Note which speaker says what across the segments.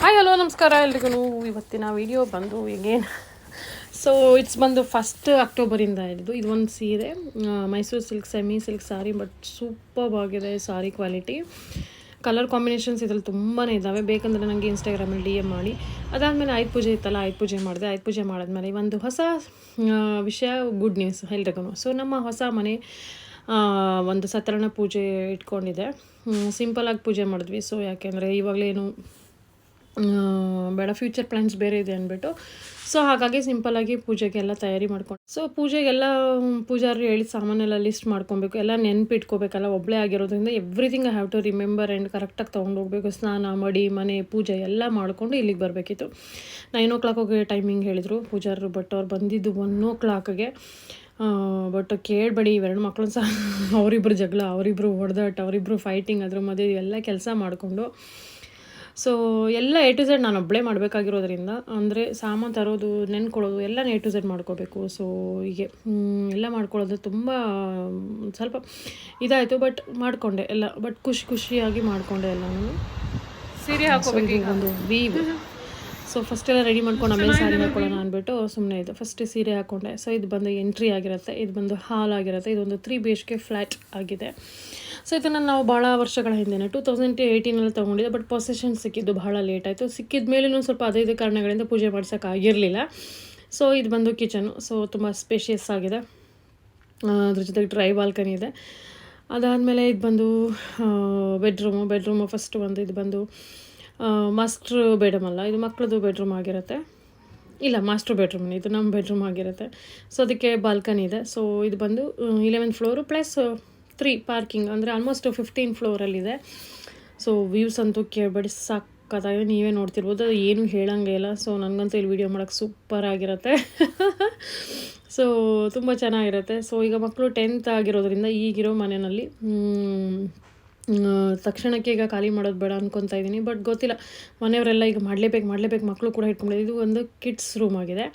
Speaker 1: Hi hello ನಮಸ್ಕಾರ ಎಲ್ರಿಗೂ. ಇವತ್ತಿನ ವಿಡಿಯೋ ಬಂದು ಈಗೇನು ಇಟ್ಸ್ ಬಂದು 1 ಅಕ್ಟೋಬರಿಂದ ಇದು ಒಂದು ಸೀರೆ Mysuru silk semi silk sorry, but super ಆಗಿದೆ ಸಾರಿ ಕ್ವಾಲಿಟಿ. ಕಲರ್ ಕಾಂಬಿನೇಷನ್ಸ್ ಇದ್ರಲ್ಲಿ ತುಂಬಾ ಇದ್ದಾವೆ. ಬೇಕಂದರೆ ನನಗೆ ಇನ್ಸ್ಟಾಗ್ರಾಮಲ್ಲಿ DM ಮಾಡಿ. ಅದಾದಮೇಲೆ ಆಯುಧ ಪೂಜೆ ಇತ್ತಲ್ಲ, ಆಯುಧ ಪೂಜೆ ಮಾಡಿದೆ. ಆಯುಧ ಪೂಜೆ ಮಾಡಿದ್ಮೇಲೆ ಒಂದು ಹೊಸ ವಿಷಯ, ಗುಡ್ ನ್ಯೂಸ್ ಎಲ್ರಿಗೂ. ಸೊ ನಮ್ಮ ಹೊಸ ಮನೆ ಒಂದು ಸತ್ಯನಾರಾಯಣ ಪೂಜೆ ಇಟ್ಕೊಂಡಿದೆ. ಸಿಂಪಲಾಗಿ ಪೂಜೆ ಮಾಡಿದ್ವಿ. ಸೊ ಯಾಕೆಂದರೆ ಇವಾಗಲೇನು ಬೇಡ, ಫ್ಯೂಚರ್ ಪ್ಲ್ಯಾನ್ಸ್ ಬೇರೆ ಇದೆ ಅಂದ್ಬಿಟ್ಟು, ಸೊ ಹಾಗಾಗಿ ಸಿಂಪಲಾಗಿ ಪೂಜೆಗೆಲ್ಲ ತಯಾರಿ ಮಾಡ್ಕೊಂಡು, ಸೊ ಪೂಜೆಗೆಲ್ಲ ಪೂಜಾರಿ ಹೇಳಿದ ಸಾಮಾನೆಲ್ಲ ಲಿಸ್ಟ್ ಮಾಡ್ಕೊಬೇಕು, ಎಲ್ಲ ನೆನಪಿಟ್ಕೋಬೇಕಲ್ಲ. ಒಬ್ಬಳೇ ಆಗಿರೋದ್ರಿಂದ everything I have to remember and ಕರೆಕ್ಟಾಗಿ ತೊಗೊಂಡೋಗ್ಬೇಕು. ಸ್ನಾನ ಮಡಿ ಮನೆ ಪೂಜೆ ಎಲ್ಲ ಮಾಡಿಕೊಂಡು ಇಲ್ಲಿಗೆ ಬರಬೇಕಿತ್ತು. 9 o'clock ಟೈಮಿಂಗ್ ಹೇಳಿದರು ಪೂಜಾರರು, ಬಟ್ ಅವ್ರು ಬಂದಿದ್ದು 1 o'clockಗೆ. ಬಟ್ ಕೇಳಬೇಡಿ, ಇವೆರಡು ಮಕ್ಕಳು ಸಹ ಅವರಿಬ್ಬರು ಜಗಳ, ಅವರಿಬ್ಬರು ಹೊಡೆದಾಟ, ಅವರಿಬ್ಬರು ಫೈಟಿಂಗ್, ಅದ್ರ ಮಧ್ಯೆ ಎಲ್ಲ ಕೆಲಸ ಮಾಡಿಕೊಂಡು, ಸೊ ಎಲ್ಲ A to Z ನಾನು ಒಬ್ಬಳೇ ಮಾಡಬೇಕಾಗಿರೋದ್ರಿಂದ, ಅಂದರೆ ಸಾಮಾನು ತರೋದು, ನೆನ್ಕೊಳ್ಳೋದು ಎಲ್ಲ A to Z ಮಾಡ್ಕೋಬೇಕು. ಸೊ ಹೀಗೆ ಎಲ್ಲ ಮಾಡ್ಕೊಳ್ಳೋದು ತುಂಬ ಸ್ವಲ್ಪ ಇದಾಯಿತು, ಬಟ್ ಮಾಡಿಕೊಂಡೆ ಎಲ್ಲ. ಬಟ್ ಖುಷಿಯಾಗಿ ಮಾಡಿಕೊಂಡೆ ಎಲ್ಲ. ನಾನು ಸೀರೆ ಹಾಕೋಬೇಕು, ಒಂದು ವೀವ್. ಸೊ ಫಸ್ಟೆಲ್ಲ ರೆಡಿ ಮಾಡ್ಕೊಂಡು ಆಮೇಲೆ ಸ್ಯಾರಿ ಹಾಕೊಳ್ಳೋಣ ಅಂದ್ಬಿಟ್ಟು ಸುಮ್ಮನೆ ಇದು ಫಸ್ಟ್ ಸೀರೆ ಹಾಕ್ಕೊಂಡೆ. ಸೊ ಇದು ಬಂದು ಎಂಟ್ರಿ ಆಗಿರುತ್ತೆ, ಇದು ಬಂದು ಹಾಲ್ ಆಗಿರುತ್ತೆ. ಇದೊಂದು 3 BHK ಫ್ಲ್ಯಾಟ್ ಆಗಿದೆ. ಸೊ ಇದನ್ನು ನಾವು ಭಾಳ ವರ್ಷಗಳ ಹಿಂದೆನೇ 2018 ತೊಗೊಂಡಿದ್ದೆ, ಬಟ್ ಪೊಸೆಷನ್ ಸಿಕ್ಕಿದ್ದು ಭಾಳ ಲೇಟ್ ಆಯಿತು. ಸಿಕ್ಕಿದ ಮೇಲೂ ಸ್ವಲ್ಪ 5 ಕಾರಣಗಳಿಂದ ಪೂಜೆ ಮಾಡ್ಸೋಕ್ಕಾಗಿರಲಿಲ್ಲ. ಸೊ ಇದು ಬಂದು ಕಿಚನು. ಸೊ ತುಂಬ ಸ್ಪೇಷಿಯಸ್ ಆಗಿದೆ, ಅದ್ರ ಜೊತೆಗೆ ಡ್ರೈ ಬಾಲ್ಕನಿ ಇದೆ. ಅದಾದಮೇಲೆ ಇದು ಬಂದು ಬೆಡ್ರೂಮು ಫಸ್ಟ್ ಬಂದು ಇದು ಬಂದು ಮಾಸ್ಟ್ರ್ ಬೆಡ್ರೂಮ್ ಅಲ್ಲ, ಇದು ಮಕ್ಕಳದು ಬೆಡ್ರೂಮ್ ಆಗಿರುತ್ತೆ. ಇಲ್ಲ, ಮಾಸ್ಟ್ರ್ ಬೆಡ್ರೂಮ್, ಇದು ನಮ್ಮ ಬೆಡ್ರೂಮ್ ಆಗಿರುತ್ತೆ. ಸೊ ಅದಕ್ಕೆ ಬಾಲ್ಕನಿ ಇದೆ. ಸೊ ಇದು ಬಂದು 11th ಫ್ಲೋರು ಪ್ಲಸ್ 3 ಪಾರ್ಕಿಂಗ್, ಅಂದರೆ ಆಲ್ಮೋಸ್ಟ್ 15 ಫ್ಲೋರಲ್ಲಿದೆ. ಸೊ ವ್ಯೂಸ್ ಅಂತೂ ಕೇಳಬೇಡಿ, ಸಾಕಾಗಿದೆ, ನೀವೇ ನೋಡ್ತಿರ್ಬೋದು, ಅದು ಏನೂ ಹೇಳೋಂಗೇ ಇಲ್ಲ. ಸೊ ನನಗಂತೂ ಇಲ್ಲಿ ವೀಡಿಯೋ ಮಾಡೋಕ್ಕೆ ಸೂಪರ್ ಆಗಿರುತ್ತೆ. ಸೊ ತುಂಬ ಚೆನ್ನಾಗಿರುತ್ತೆ. ಸೊ ಈಗ ಮಕ್ಕಳು 10th ಆಗಿರೋದ್ರಿಂದ ಈಗಿರೋ ಮನೆಯಲ್ಲಿ ತಕ್ಷಣಕ್ಕೆ ಈಗ ಖಾಲಿ ಮಾಡೋದು ಬೇಡ ಅಂದ್ಕೊತಾ ಇದ್ದೀನಿ. ಬಟ್ ಗೊತ್ತಿಲ್ಲ, ಮನೆಯವರೆಲ್ಲ ಈಗ ಮಾಡಲೇಬೇಕು, ಮಕ್ಕಳು ಕೂಡ ಇಟ್ಕೊಂಡಿದ್ದು. ಇದು ಒಂದು ಕಿಡ್ಸ್ ರೂಮ್ ಆಗಿದೆ.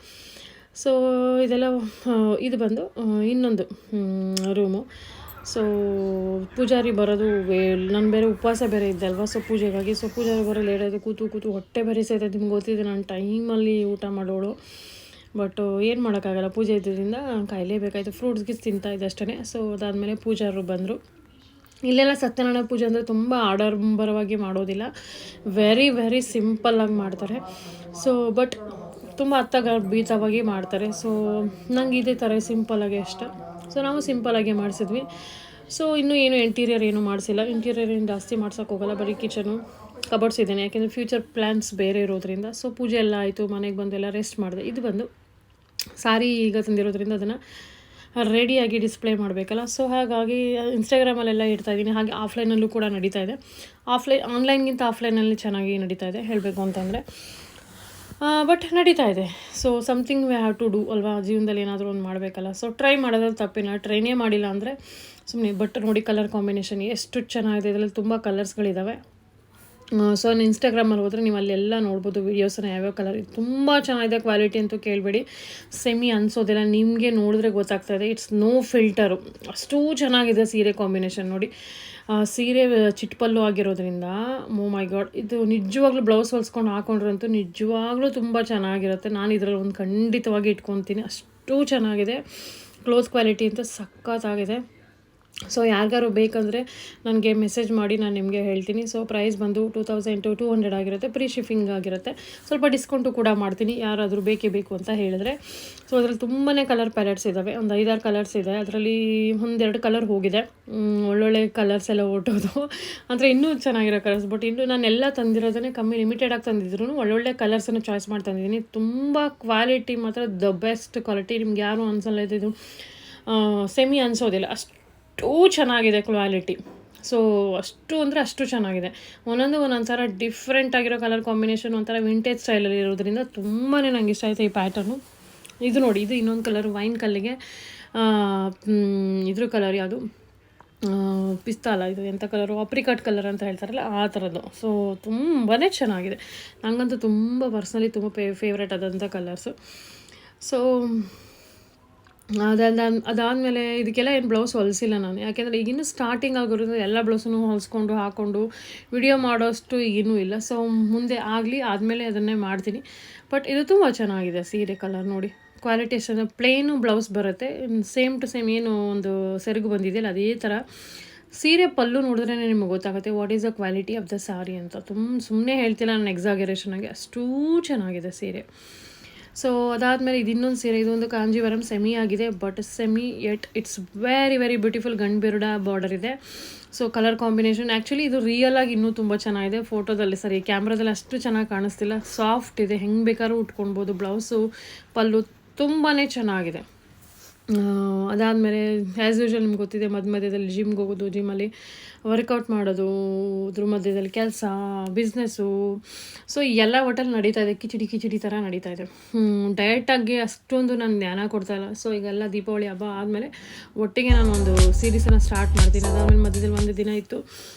Speaker 1: ಸೊ ಇದೆಲ್ಲ ಇದು ಬಂದು ಇನ್ನೊಂದು ರೂಮು. ಸೊ ಪೂಜಾರಿ ಬರೋದು ನಾನು ಬೇರೆ ಉಪವಾಸ ಬೇರೆ ಇದ್ದೆ ಅಲ್ವಾ, ಸೊ ಪೂಜೆಗಾಗಿ. ಸೊ ಪೂಜಾರಿ ಬರೋ ಲೇಟ್ ಆಯಿತು, ಕೂತು ಹೊಟ್ಟೆ ಬೇರೆ ಸೇತೈತೆ. ನಿಮ್ಗೆ ಗೊತ್ತಿದೆ, ನಾನು ಟೈಮಲ್ಲಿ ಊಟ ಮಾಡೋಳು, ಬಟ್ ಏನು ಮಾಡೋಕ್ಕಾಗಲ್ಲ, ಪೂಜೆ ಇದ್ದಿದ್ದರಿಂದ ಕಾಯಲೇಬೇಕಾಯಿತು. ಫ್ರೂಟ್ಸ್ ತಿಂತಾಯಿದ್ದೆ ಅಷ್ಟೇ. ಸೊ ಅದಾದಮೇಲೆ ಪೂಜಾರರು ಬಂದರು. ಇಲ್ಲೆಲ್ಲ ಸತ್ಯನಾರಾಯಣ ಪೂಜೆ ಅಂದರೆ ತುಂಬ ಆಡಂಬರವಾಗಿ ಮಾಡೋದಿಲ್ಲ, ವೆರಿ ಸಿಂಪಲ್ಲಾಗಿ ಮಾಡ್ತಾರೆ. ಸೊ ಬಟ್ ತುಂಬ ಬೀತವಾಗಿ ಮಾಡ್ತಾರೆ. ಸೊ ನಂಗೆ ಇದೇ ಥರ ಸಿಂಪಲ್ಲಾಗಿ ಇಷ್ಟ. ಸೊ ನಾವು ಸಿಂಪಲ್ಲಾಗಿ ಮಾಡಿಸಿದ್ವಿ. ಸೊ ಇನ್ನೂ ಏನು ಇಂಟೀರಿಯರ್ ಏನು ಮಾಡಿಸಿಲ್ಲ, ಇಂಟೀರಿಯರ್ ಏನು ಜಾಸ್ತಿ ಮಾಡ್ಸೋಕ್ಕೋಗಲ್ಲ, ಬರೀ ಕಿಚನು ಕಬೋರ್ಡ್ಸ್ ಇದ್ದೇನೆ, ಯಾಕೆಂದರೆ ಫ್ಯೂಚರ್ ಪ್ಲ್ಯಾನ್ಸ್ ಬೇರೆ ಇರೋದ್ರಿಂದ. ಸೊ ಪೂಜೆ ಎಲ್ಲ ಆಯಿತು, ಮನೆಗೆ ಬಂದು ಎಲ್ಲ ರೆಸ್ಟ್ ಮಾಡಿದೆ. ಇದು ಬಂದು ಸಾರಿ ಈಗ ತಂದಿರೋದ್ರಿಂದ ಅದನ್ನು ರೆಡಿಯಾಗಿ ಡಿಸ್ಪ್ಲೇ ಮಾಡಬೇಕಲ್ಲ. ಸೊ ಹಾಗಾಗಿ ಇನ್ಸ್ಟಾಗ್ರಾಮಲ್ಲೆಲ್ಲ ಇಡ್ತಾಯಿದ್ದೀನಿ. ಹಾಗೆ ಆಫ್ಲೈನಲ್ಲೂ ಕೂಡ ನಡೀತಾ ಇದೆ. ಆನ್ಲೈನ್ಗಿಂತ ಆಫ್ಲೈನಲ್ಲಿ ಚೆನ್ನಾಗಿ ನಡೀತಾ ಇದೆ ಹೇಳಬೇಕು ಅಂತಂದರೆ, ಬಟ್ ನಡೀತಾ ಇದೆ. So something we have to do ಅಲ್ವಾ, ಜೀವನದಲ್ಲಿ ಏನಾದರೂ ಒಂದು ಮಾಡಬೇಕಲ್ಲ. ಸೊ ಟ್ರೈ ಮಾಡೋದ್ರಲ್ಲಿ ತಪ್ಪಿಲ್ಲ. ಟ್ರೈನೇ ಮಾಡಿಲ್ಲ ಅಂದರೆ ಸುಮ್ಮನೆ. ಬಟ್ ನೋಡಿ ಕಲರ್ ಕಾಂಬಿನೇಷನ್ ಎಷ್ಟು ಚೆನ್ನಾಗಿದೆ, ಇದರಲ್ಲಿ ತುಂಬ ಕಲರ್ಸ್ಗಳಿದ್ದಾವೆ. ಸೊ ನಾನು ಇನ್ಸ್ಟಾಗ್ರಾಮಲ್ಲಿ ಹೋದರೆ ನೀವು ಅಲ್ಲೆಲ್ಲ ನೋಡ್ಬೋದು ವೀಡಿಯೋಸನ್ನ, ಯಾವ್ಯಾವ ಕಲರ್. ತುಂಬ ಚೆನ್ನಾಗಿದೆ, ಕ್ವಾಲಿಟಿ ಅಂತೂ ಕೇಳಬೇಡಿ, ಸೆಮಿ ಅನಿಸೋದಿಲ್ಲ, ನಿಮಗೆ ನೋಡಿದ್ರೆ ಗೊತ್ತಾಗ್ತಾಯಿದೆ. ಇಟ್ಸ್ ನೋ ಫಿಲ್ಟರು, ಅಷ್ಟೂ ಚೆನ್ನಾಗಿದೆ ಸೀರೆ ಕಾಂಬಿನೇಷನ್. ನೋಡಿ ಸೀರೆ ಚಿಟ್ಪಲ್ಲು ಆಗಿರೋದ್ರಿಂದ, ಮೋ ಮೈ ಗಾಡ್, ಇದು ನಿಜವಾಗ್ಲೂ ಬ್ಲೌಸ್ ಹೊಲ್ಸ್ಕೊಂಡು ಹಾಕೊಂಡ್ರಂತೂ ನಿಜವಾಗ್ಲೂ ತುಂಬ ಚೆನ್ನಾಗಿರುತ್ತೆ. ನಾನು ಇದರಲ್ಲಿ ಒಂದು ಖಂಡಿತವಾಗಿ ಇಟ್ಕೊತೀನಿ, ಅಷ್ಟು ಚೆನ್ನಾಗಿದೆ. ಕ್ಲೋತ್ ಕ್ವಾಲಿಟಿ ಅಂತ ಸಖತ್ತಾಗಿದೆ. ಸೊ ಯಾರಿಗಾರು ಬೇಕಂದರೆ ನನಗೆ ಮೆಸೇಜ್ ಮಾಡಿ, ನಾನು ನಿಮಗೆ ಹೇಳ್ತೀನಿ. ಸೊ ಪ್ರೈಸ್ ಬಂದು 2200 ಆಗಿರುತ್ತೆ, ಫ್ರೀ ಶಿಪ್ಪಿಂಗ್ ಆಗಿರುತ್ತೆ. ಸ್ವಲ್ಪ ಡಿಸ್ಕೌಂಟು ಕೂಡ ಮಾಡ್ತೀನಿ ಯಾರಾದರೂ ಬೇಕು ಅಂತ ಹೇಳಿದ್ರೆ. ಸೊ ಅದರಲ್ಲಿ ತುಂಬಾ ಕಲರ್ ಪ್ಯಾಲೆಟ್ಸ್ ಇದ್ದಾವೆ, ಒಂದು 5-6 ಕಲರ್ಸ್ ಇದೆ. ಅದರಲ್ಲಿ 1-2 ಕಲರ್ ಹೋಗಿದೆ, ಒಳ್ಳೊಳ್ಳೆ ಕಲರ್ಸ್ ಎಲ್ಲ ಹೊರಟೋದು, ಅಂದರೆ ಇನ್ನೂ ಚೆನ್ನಾಗಿರೋ ಕಲರ್ಸ್. ಬಟ್ ಇನ್ನೂ ನಾನೆಲ್ಲ ತಂದಿರೋದನ್ನೇ ಕಮ್ಮಿ ಲಿಮಿಟೆಡಾಗಿ ತಂದಿದ್ರು, ಒಳ್ಳೊಳ್ಳೆ ಕಲರ್ಸನ್ನು ಚಾಯ್ಸ್ ಮಾಡಿ ತಂದಿದ್ದೀನಿ. ತುಂಬ ಕ್ವಾಲಿಟಿ ಮಾತ್ರ ದ ಬೆಸ್ಟ್ ಕ್ವಾಲಿಟಿ, ನಿಮ್ಗೆ ಯಾರೂ ಅನಿಸಲ್ಲ, ಇದು ಸೆಮಿ ಅನಿಸೋದಿಲ್ಲ, ಅಷ್ಟು ಚೆನ್ನಾಗಿದೆ ಕ್ವಾಲಿಟಿ. ಸೊ ಅಷ್ಟು ಅಂದರೆ ಅಷ್ಟು ಚೆನ್ನಾಗಿದೆ. ಒಂದೊಂದು ಥರ ಡಿಫ್ರೆಂಟ್ ಆಗಿರೋ ಕಲರ್ ಕಾಂಬಿನೇಷನ್, ಒಂಥರ ವಿಂಟೇಜ್ ಸ್ಟೈಲಲ್ಲಿ ಇರೋದ್ರಿಂದ ತುಂಬಾ ನಂಗೆ ಇಷ್ಟ ಆಯಿತು ಈ ಪ್ಯಾಟರ್ನು. ಇದು ನೋಡಿ, ಇದು ಇನ್ನೊಂದು ಕಲರ್, ವೈನ್ ಕಲ್ಲಿಗೆ ಇದ್ರ ಕಲರ್ ಯಾವುದು, ಪಿಸ್ತಾ ಅಲ್ಲ, ಇದು ಎಂಥ ಕಲರು, ಆಪ್ರಿಕಾಟ್ ಕಲರ್ ಅಂತ ಹೇಳ್ತಾರಲ್ಲ ಆ ಥರದ್ದು. ಸೊ ತುಂಬಾ ಚೆನ್ನಾಗಿದೆ, ನನಗಂತೂ ತುಂಬ ಪರ್ಸ್ನಲಿ ತುಂಬ ಫೇವ್ರೇಟ್ ಆದಂಥ ಕಲರ್ಸು. ಸೊ ಅದಾದಮೇಲೆ ಇದಕ್ಕೆಲ್ಲ ಏನು ಬ್ಲೌಸ್ ಹೊಲಿಸಿಲ್ಲ ನಾನು, ಯಾಕೆಂದರೆ ಈಗಿನ್ನೂ ಸ್ಟಾರ್ಟಿಂಗ್ ಆಗಿರೋದು, ಎಲ್ಲ ಬ್ಲೌಸನ್ನು ಹೊಲಿಸ್ಕೊಂಡು ಹಾಕ್ಕೊಂಡು ವಿಡಿಯೋ ಮಾಡೋಷ್ಟು ಈಗಿನ್ನೂ ಇಲ್ಲ. ಸೊ ಮುಂದೆ ಆಗಲಿ, ಆದಮೇಲೆ ಅದನ್ನೇ ಮಾಡ್ತೀನಿ. ಬಟ್ ಇದು ತುಂಬ ಚೆನ್ನಾಗಿದೆ ಸೀರೆ ಕಲರ್ ನೋಡಿ, ಕ್ವಾಲಿಟಿ ಅಷ್ಟೇ. ಪ್ಲೇನು ಬ್ಲೌಸ್ ಬರುತ್ತೆ, ಸೇಮ್ ಟು ಸೇಮ್ ಏನು ಒಂದು ಸೆರಗು ಬಂದಿದೆಯಲ್ಲ ಅದೇ ಥರ. ಸೀರೆ ಪಲ್ಲು ನೋಡಿದ್ರೇ ನಿಮಗೆ ಗೊತ್ತಾಗುತ್ತೆ what is the quality of the sari ಅಂತ. ಸುಮ್ಮನೆ ಹೇಳ್ತಿಲ್ಲ ನಾನು ಎಕ್ಸಾಗರೇಷನಾಗಿ, ಅಷ್ಟೂ ಚೆನ್ನಾಗಿದೆ ಸೀರೆ. ಸೊ ಅದಾದಮೇಲೆ ಇದು ಇನ್ನೊಂದು ಸೀರೆ, ಇದೊಂದು ಕಾಂಜೀವರಂ ಸೆಮಿ ಆಗಿದೆ, but semi yet it's very very beautiful. ಗಂಡ್ಬಿರುಡ ಬಾರ್ಡರ್ ಇದೆ. ಸೊ ಕಲರ್ ಕಾಂಬಿನೇಷನ್ ಆ್ಯಕ್ಚುಲಿ ಇದು ರಿಯಲ್ ಆಗಿ ಇನ್ನೂ ತುಂಬ ಚೆನ್ನಾಗಿದೆ. ಫೋಟೋದಲ್ಲಿ ಸರಿ, ಕ್ಯಾಮ್ರಾದಲ್ಲಿ ಅಷ್ಟು ಚೆನ್ನಾಗಿ ಕಾಣಿಸ್ತಿಲ್ಲ. ಸಾಫ್ಟ್ ಇದೆ, ಹೆಂಗೆ ಬೇಕಾದ್ರೂ ಉಟ್ಕೊಳ್ಬೋದು. ಬ್ಲೌಸು ಪಲ್ಲು ತುಂಬಾ ಚೆನ್ನಾಗಿದೆ. ಅದಾದಮೇಲೆ ಆ್ಯಸ್ ಯೂಶ್ವಲ್ ನಿಮ್ಗೆ ಗೊತ್ತಿದೆ, ಮಧ್ಯದಲ್ಲಿ ಜಿಮ್ಗೆ ಹೋಗೋದು, ಜಿಮ್ಮಲ್ಲಿ ವರ್ಕೌಟ್ ಮಾಡೋದು, ಅದ್ರ ಮಧ್ಯದಲ್ಲಿ ಕೆಲಸ, ಬಿಸ್ನೆಸ್ಸು, ಸೊ ಎಲ್ಲ ಒಟ್ಟಲ್ಲಿ ನಡೀತಾ ಇದೆ, ಕಿಚಡಿ ಥರ ನಡೀತಾ ಇದೆ. ಡಯಟಾಗಿ ಅಷ್ಟೊಂದು ನಾನು ಧ್ಯಾನ ಕೊಡ್ತಾಯಿಲ್ಲ. ಸೊ ಈಗೆಲ್ಲ ದೀಪಾವಳಿ ಹಬ್ಬ ಆದಮೇಲೆ ಒಟ್ಟಿಗೆ ನಾನು ಒಂದು ಸೀರೀಸನ್ನು ಸ್ಟಾರ್ಟ್ ಮಾಡ್ತೀನಿ. ಅದಾದಮೇಲೆ ಮಧ್ಯದಲ್ಲಿ ಒಂದು ದಿನ ಇತ್ತು,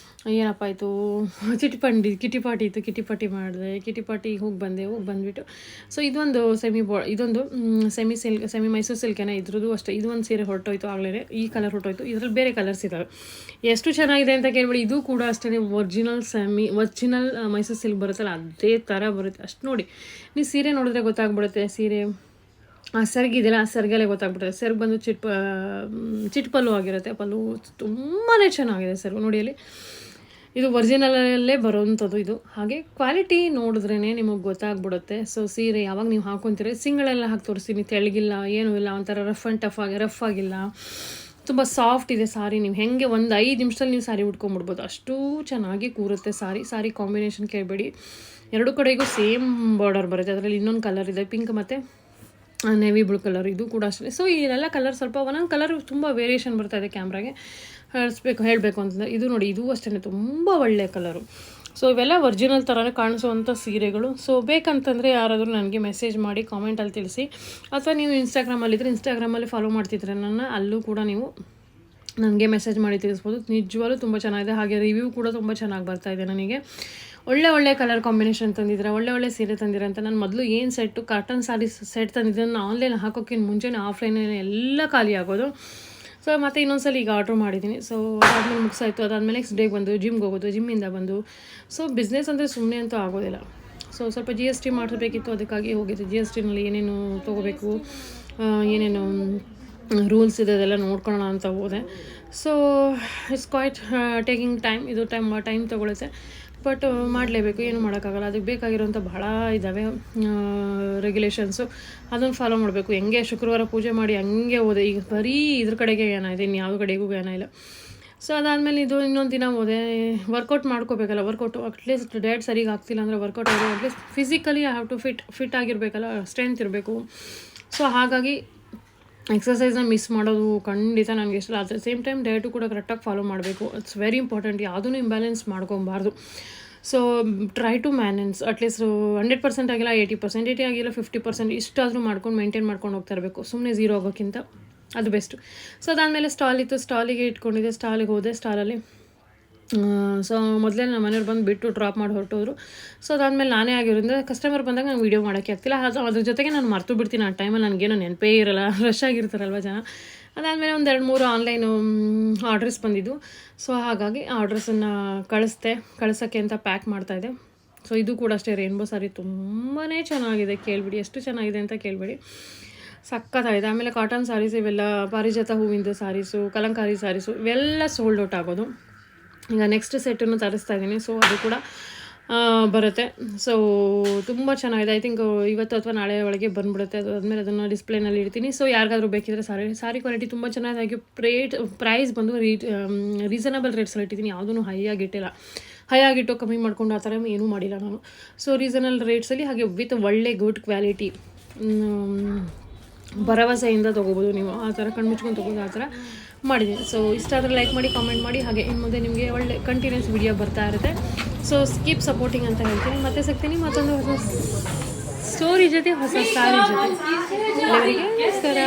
Speaker 1: ಏನಪ್ಪ ಆಯಿತು, ಕಿಟಿಪಾಟಿ ಇತ್ತು, ಕಿಟಿಪಾಟಿ ಮಾಡಿದೆ. ಕಿಟಿಪಾಟಿಗೆ ಹೋಗಿ ಬಂದುಬಿಟ್ಟು ಸೊ ಇದೊಂದು ಇದೊಂದು ಸೆಮಿ ಮೈಸೂರು ಸಿಲ್ಕೇನೆ, ಇದ್ರದ್ದು ಅಷ್ಟೇ. ಇದು ಒಂದು ಸೀರೆ ಹೊರಟೋಯ್ತು ಆಗಲೇ, ಈ ಕಲರ್ ಹೊರಟೋಯ್ತು. ಇದರಲ್ಲಿ ಬೇರೆ ಕಲರ್ಸ್ ಇದ್ದಾವೆ. ಎಷ್ಟು ಚೆನ್ನಾಗಿದೆ ಅಂತ ಕೇಳ್ಬಿಡಿ. ಇದು ಕೂಡ ಅಷ್ಟೇ ಒರಿಜಿನಲ್ ಮೈಸೂರು ಸಿಲ್ಕ್ ಬರುತ್ತಲ್ಲ ಅದೇ ಥರ ಬರುತ್ತೆ. ಅಷ್ಟು ನೋಡಿ, ನೀವು ಸೀರೆ ನೋಡಿದ್ರೆ ಗೊತ್ತಾಗ್ಬಿಡುತ್ತೆ. ಸೀರೆ ಆ ಸೆರಗಿದೆಯಲ್ಲ, ಆ ಸೆರಗಲ್ಲೇ ಗೊತ್ತಾಗ್ಬಿಡುತ್ತೆ. ಸೆರಗು ಬಂದು ಚಿಟ್ ಪಲ್ಲು ಆಗಿರುತ್ತೆ. ಪಲ್ಲು ತುಂಬಾ ಚೆನ್ನಾಗಿದೆ ಸೆರಗು ನೋಡಿ. ಅಲ್ಲಿ ಇದು ಒರಿಜಿನಲಲ್ಲೇ ಬರೋವಂಥದ್ದು ಇದು. ಹಾಗೆ ಕ್ವಾಲಿಟಿ ನೋಡಿದ್ರೇ ನಿಮಗೆ ಗೊತ್ತಾಗ್ಬಿಡುತ್ತೆ. ಸೊ ಸೀರೆ ಯಾವಾಗ ನೀವು ಹಾಕೊತೀರಿ, ಸಿಂಗಳೆಲ್ಲ ಹಾಕಿ ತೋರಿಸ್ತೀನಿ, ತೆಳಗಿಲ್ಲ, ಏನೂ ಇಲ್ಲ, ಒಂಥರ ರಫ್ ಆಗಿಲ್ಲ, ತುಂಬ ಸಾಫ್ಟ್ ಇದೆ ಸಾರಿ. ನೀವು ಹೆಂಗೆ ಒಂದು 5 ನಿಮಿಷದಲ್ಲಿ ನೀವು ಸಾರಿ ಉಟ್ಕೊಂಡ್ಬಿಡ್ಬೋದು, ಅಷ್ಟೂ ಚೆನ್ನಾಗಿ ಕೂರುತ್ತೆ ಸಾರಿ ಕಾಂಬಿನೇಷನ್ ಕೇಳಬೇಡಿ. ಎರಡು ಕಡೆಗೂ ಸೇಮ್ ಬಾರ್ಡರ್ ಬರುತ್ತೆ. ಅದರಲ್ಲಿ ಇನ್ನೊಂದು ಕಲರ್ ಇದೆ, ಪಿಂಕ್ ಮತ್ತು ನೇವಿ ಬ್ಲೂ ಕಲರ್, ಇದು ಕೂಡ ಅಷ್ಟೇ. ಸೊ ಇದೆಲ್ಲ ಕಲರ್ ಸ್ವಲ್ಪ ಒಂದೊಂದು ಕಲರ್ ತುಂಬ ವೇರಿಯೇಷನ್ ಬರ್ತಾ ಇದೆ ಕ್ಯಾಮ್ರಾಗೆ ಹೇಳಬೇಕು ಅಂತಂದರೆ. ಇದು ನೋಡಿ, ಇದು ಅಷ್ಟೇ ತುಂಬ ಒಳ್ಳೆಯ ಕಲರು. ಸೊ ಇವೆಲ್ಲ ಒರಿಜಿನಲ್ ಥರನೇ ಕಾಣಿಸುವಂಥ ಸೀರೆಗಳು. ಸೊ ಬೇಕಂತಂದರೆ ಯಾರಾದರೂ ನನಗೆ ಮೆಸೇಜ್ ಮಾಡಿ ಕಾಮೆಂಟಲ್ಲಿ ತಿಳಿಸಿ, ಅಥವಾ ನೀವು ಇನ್ಸ್ಟಾಗ್ರಾಮಲ್ಲಿದ್ದರೆ ಇನ್ಸ್ಟಾಗ್ರಾಮಲ್ಲಿ ಫಾಲೋ ಮಾಡ್ತಿದ್ರೆ ಅಲ್ಲೂ ಕೂಡ ನೀವು ನನಗೆ ಮೆಸೇಜ್ ಮಾಡಿ ತಿಳಿಸ್ಬೋದು. ನಿಜವಾಗ್ಲೂ ತುಂಬ ಚೆನ್ನಾಗಿದೆ. ಹಾಗೆ ರಿವ್ಯೂ ಕೂಡ ತುಂಬ ಚೆನ್ನಾಗಿ ಬರ್ತಾಯಿದೆ. ನನಗೆ ಒಳ್ಳೆ ಕಲರ್ ಕಾಂಬಿನೇಷನ್ ತಂದಿದ್ದೀರಾ, ಒಳ್ಳೆ ಸೀರೆ ತಂದಿರ ಅಂತ. ನಾನು ಮೊದಲು ಏನು ಸೆಟ್ಟು ಕಾಟನ್ ಸ್ಯಾರೀಸ್ ಸೆಟ್ ತಂದಿದ್ದೆ, ನಾನು ಆನ್ಲೈನ್ ಹಾಕೋಕ್ಕಿಂತ ಮುಂಚೆನೇ ಆಫ್ಲೈನಲ್ಲಿ ಎಲ್ಲ ಖಾಲಿ ಆಗೋದು. ಸೊ ಮತ್ತು ಇನ್ನೊಂದ್ಸಲ ಈಗ ಆರ್ಡ್ರ್ ಮಾಡಿದ್ದೀನಿ. ಸೊ ಅದಾದಮೇಲೆ ಮುಗಿಸಾಯಿತು. ಅದಾದಮೇಲೆ ನೆಕ್ಸ್ಟ್ ಡೇಗೆ ಬಂದು ಜಿಮ್ಗೆ ಹೋಗೋದು, ಜಿಮ್ಮಿಂದ ಬಂದು ಸೊ ಬಿಸ್ನೆಸ್ ಅಂದರೆ ಸುಮ್ಮನೆ ಅಂತೂ ಆಗೋದಿಲ್ಲ. ಸೊ ಸ್ವಲ್ಪ GST ಮಾಡಿಸ್ಬೇಕಿತ್ತು, ಅದಕ್ಕಾಗಿ ಹೋಗಿದ್ದು. GSTನಲ್ಲಿ ಏನೇನು ತೊಗೋಬೇಕು, ಏನೇನು ರೂಲ್ಸ್ ಇದೆ ಅದೆಲ್ಲ ನೋಡ್ಕೊಳ್ಳೋಣ ಅಂತ ಹೋದೆ. So it's quite taking time. ಇದು ಟೈಮ್ ತೊಗೊಳುತ್ತೆ, ಬಟ್ ಮಾಡಲೇಬೇಕು, ಏನು ಮಾಡೋಕ್ಕಾಗಲ್ಲ. ಅದಕ್ಕೆ ಬೇಕಾಗಿರೋಂಥ ಭಾಳ ಇದ್ದಾವೆ ರೆಗ್ಯುಲೇಷನ್ಸು, ಅದನ್ನು ಫಾಲೋ ಮಾಡಬೇಕು. ಹೆಂಗೆ ಶುಕ್ರವಾರ ಪೂಜೆ ಮಾಡಿ ಹಂಗೆ ಹೋದೆ. ಈಗ ಬರೀ ಇದ್ರ ಕಡೆಗೆ ಏನಾಯಿದೆ, ಇನ್ನು ಯಾವ ಕಡೆಗೂ ಏನ ಇಲ್ಲ. ಸೊ ಅದಾದಮೇಲೆ ಇದು ಇನ್ನೊಂದು ದಿನ ಹೋದೆ, ವರ್ಕೌಟ್ ಮಾಡ್ಕೋಬೇಕಲ್ಲ. ವರ್ಕೌಟು ಅಟ್ಲೀಸ್ಟ್ ಡಯಟ್ ಸರಿಗೆ ಆಗ್ತಿಲ್ಲ ಅಂದರೆ ವರ್ಕೌಟ್ ಆಗೋದು, at least physically I have to fit ಆಗಿರಬೇಕಲ್ಲ, strength ಇರಬೇಕು. ಸೊ ಹಾಗಾಗಿ ಎಕ್ಸಸೈಸ್ನ ಮಿಸ್ ಮಾಡೋದು ಖಂಡಿತ ನನಗೆ ಇಷ್ಟ. At the same time diet ಕೂಡ ಕರೆಕ್ಟಾಗಿ ಫಾಲೋ ಮಾಡಬೇಕು. It's very important. ಯಾವುದೂ ಇಂಬ್ಯಾಲೆನ್ಸ್ ಮಾಡ್ಕೊಬಾರ್ದು. So try to manage at least 100% ಆಗಿಲ್ಲ, 80% ಆಗಿಲ್ಲ, 50% ಇಷ್ಟಾದರೂ ಮಾಡ್ಕೊಂಡು ಮೇಂಟೈನ್ ಮಾಡ್ಕೊಂಡು ಹೋಗ್ತಾ ಇರಬೇಕು. ಸುಮ್ಮನೆ ಝೀರೋ ಆಗೋಕ್ಕಿಂತ ಅದು ಬೆಸ್ಟು. ಸೊ ಅದಾದಮೇಲೆ ಸ್ಟಾಲ್ ಇತ್ತು, ಸ್ಟಾಲಿಗೆ ಇಟ್ಕೊಂಡಿದ್ದೆ. ಸ್ಟಾಲಿಗೆ ಹೋದೆ. ಸ್ಟಾಲಲ್ಲಿ ಸೊ ಮೊದಲೇ ನಮ್ಮ ಮನೆಯವ್ರು ಬಂದು ಬಿಟ್ಟು ಡ್ರಾಪ್ ಮಾಡಿ ಹೊರಟೋದ್ರು. ಸೊ ಅದಾದಮೇಲೆ ನಾನೇ ಆಗಿರೋದ್ರಿಂದ ಕಸ್ಟಮರ್ ಬಂದಾಗ ನಂಗೆ ವೀಡಿಯೋ ಮಾಡೋಕ್ಕೆ ಆಗ್ತಿಲ್ಲ. ಅದ್ರ ಜೊತೆಗೆ ನಾನು ಮರ್ತು ಬಿಡ್ತೀನಿ. ಆ ಟೈಮಲ್ಲಿ ನನಗೇನೋ ನೆನಪೇ ಇರಲ್ಲ, ರಶ್ ಆಗಿರ್ತಾರಲ್ವ ಜನ. ಅದಾದಮೇಲೆ ಒಂದು 2-3 ಆನ್ಲೈನು ಆರ್ಡ್ರಸ್ ಬಂದಿದ್ದು. ಸೊ ಹಾಗಾಗಿ ಆ ಆರ್ಡ್ರಸನ್ನು ಕಳಿಸೋಕ್ಕೆ ಅಂತ ಪ್ಯಾಕ್ ಮಾಡ್ತಾಯಿದ್ದೆ. ಸೊ ಇದು ಕೂಡ ಅಷ್ಟೇ, ರೇನ್ಬೋ ಸಾರಿ ತುಂಬಾ ಚೆನ್ನಾಗಿದೆ. ಕೇಳಿಬಿಡಿ, ಎಷ್ಟು ಚೆನ್ನಾಗಿದೆ ಅಂತ ಕೇಳಿಬಿಡಿ, ಸಕ್ಕತ್ತಾಗಿದೆ. ಆಮೇಲೆ ಕಾಟನ್ ಸಾರೀಸ್, ಇವೆಲ್ಲ ಪಾರಿಜಾತ ಹೂವಿಂದು ಸಾರೀಸು, ಕಲಂಕಾರಿ ಸಾರೀಸು, ಇವೆಲ್ಲ ಸೋಲ್ಡ್ ಔಟ್ ಆಗೋದು. ಈಗ ನೆಕ್ಸ್ಟ್ ಸೆಟ್ಟನ್ನು ತರಿಸ್ತಾ ಇದ್ದೀನಿ. ಸೊ ಅದು ಕೂಡ ಬರುತ್ತೆ. ಸೊ ತುಂಬ ಚೆನ್ನಾಗಿದೆ. ಐ ಥಿಂಕ್ ಇವತ್ತು ಅಥವಾ ನಾಳೆ ಒಳಗೆ ಬಂದುಬಿಡುತ್ತೆ. ಅದಾದಮೇಲೆ ಅದನ್ನು ಡಿಸ್ಪ್ಲೇನಲ್ಲಿ ಇಡ್ತೀನಿ. ಸೊ ಯಾರಿಗಾದ್ರೂ ಬೇಕಿದ್ರೆ ಸಾರಿ ಕ್ವಾಲಿಟಿ ತುಂಬ ಚೆನ್ನಾಗಿದೆ. ಹಾಗೆ ಪ್ರೈಸ್ ಬಂದು ರೀಸನಬಲ್ ರೇಟ್ಸಲ್ಲಿ ಇಟ್ಟಿದ್ದೀನಿ. ಯಾವುದೂ ಹೈ ಆಗಿಟ್ಟು ಕಮ್ಮಿ ಮಾಡ್ಕೊಂಡು ಆ ಥರ ಏನೂ ಮಾಡಿಲ್ಲ ನಾನು. ಸೊ ರೀಸನಲ್ ರೇಟ್ಸಲ್ಲಿ, ಹಾಗೆ ವಿತ್ ಒಳ್ಳೆ ಗುಡ್ ಕ್ವಾಲಿಟಿ, ಭರವಸೆಯಿಂದ ತೊಗೋಬೋದು ನೀವು. ಆ ಥರ ಕಣ್ಮುಚ್ಕೊಂಡು ತೊಗೋಬೋದು, ಆ ಥರ ಮಾಡಿದ್ದೀನಿ. ಸೊ ಇಷ್ಟ ಆದರೆ ಲೈಕ್ ಮಾಡಿ, ಕಾಮೆಂಟ್ ಮಾಡಿ. ಹಾಗೆ ಇನ್ನು ಮುಂದೆ ನಿಮಗೆ ಒಳ್ಳೆ ಕಂಟಿನ್ಯೂಸ್ ವಿಡಿಯೋ ಬರ್ತಾ ಇರುತ್ತೆ. ಸೊ ಕೀಪ್ ಸಪೋರ್ಟಿಂಗ್ ಅಂತ ಹೇಳ್ತೀನಿ. ಮತ್ತೆ ಸಿಗ್ತೀನಿ ಮತ್ತೊಂದು ಹೊಸ ಸ್ಟೋರಿ ಜೊತೆ, ಹೊಸ ಸಾರಿ ಜೊತೆ. ಎಲ್ಲರಿಗೆ ನಮಸ್ಕಾರ.